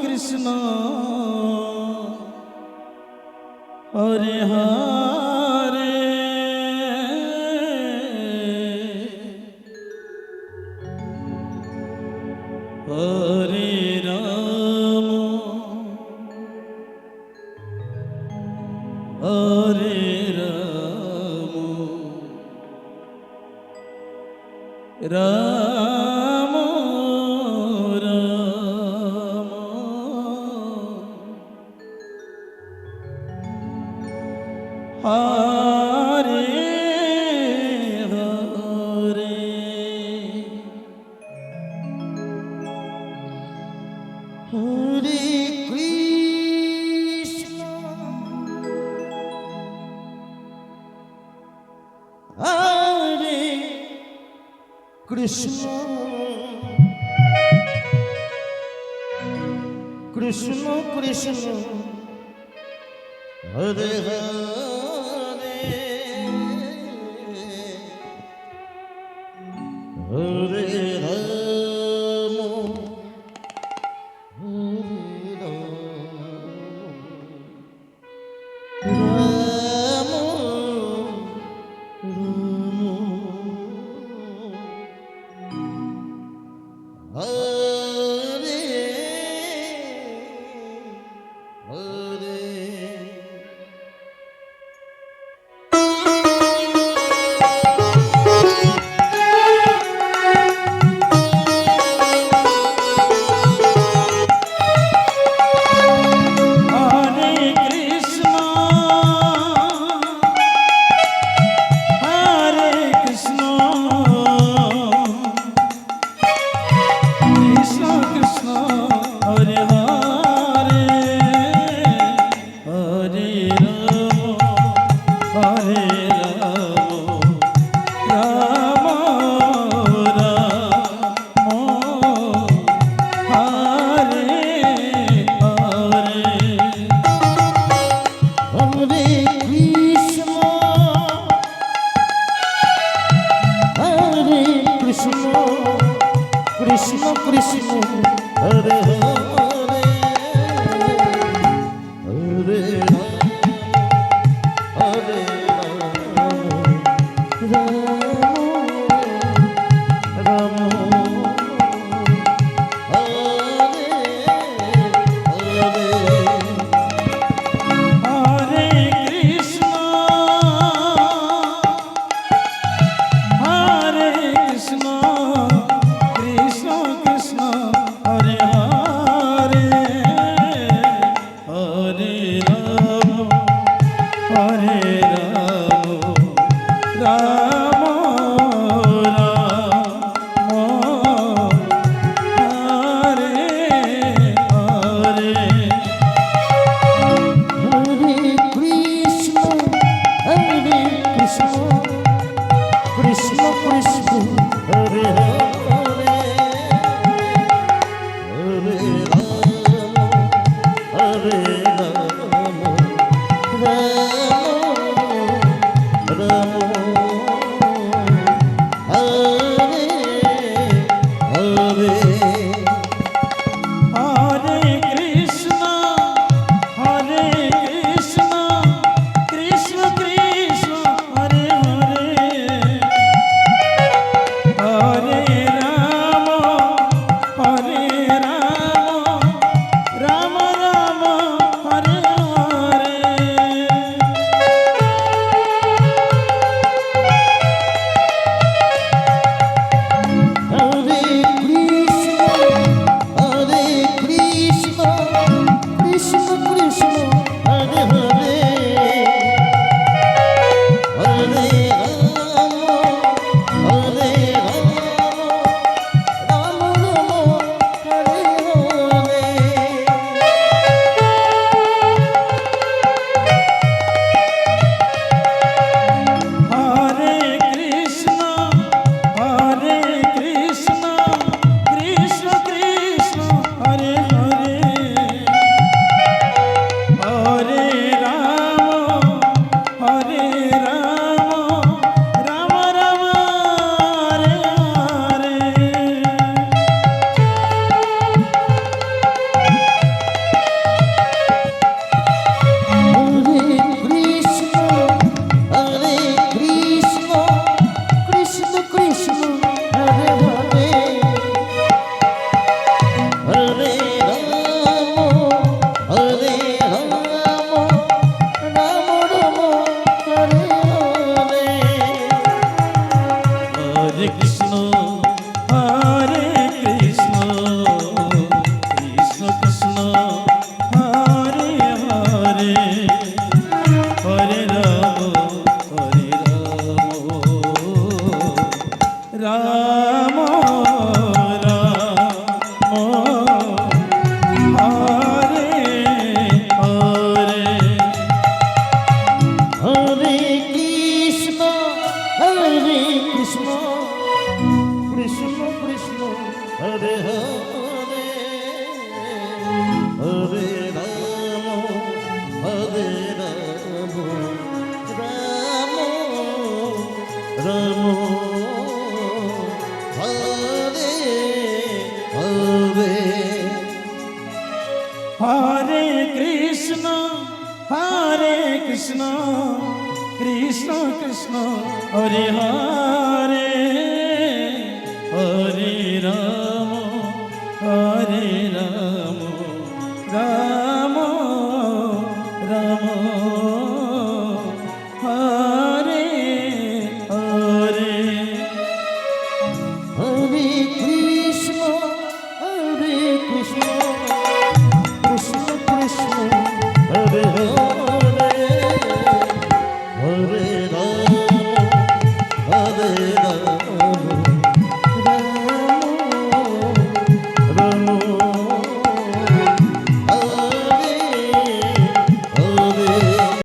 Krishna Hare Hare Hare Ram Hare Ram Ram Ram Hare Hare Hare Krishna Hare Krishna Krishna Krishna Hare Hare Hare Ram Hare Ram Hare Hare Krishna Krishna Hare Hare Hare Hare Ram Ram Hare Hare Hare Krishna Hare Krishna Krishna Krishna Hare Hare Hare Ram Hare Ram Ram Krishna Krishna Hare Hare Hare Ram Hare Ram Ram Ram Hare Hare Hare Krishna Krishna Krishna Hare Hare Hare Hare Krishna Hare Krishna Krishna Krishna Hare Hare Hare Ram Ram Hare Hare Hare Krishna Krishna Krishna Hare Hare Hare Ram Ram Ram Hare Hare Hare Krishna Krishna Krishna Hare Hare Hare Ram Ram Ram Hare Hare Hare Krishna Krishna Krishna Hare Hare Hare Ram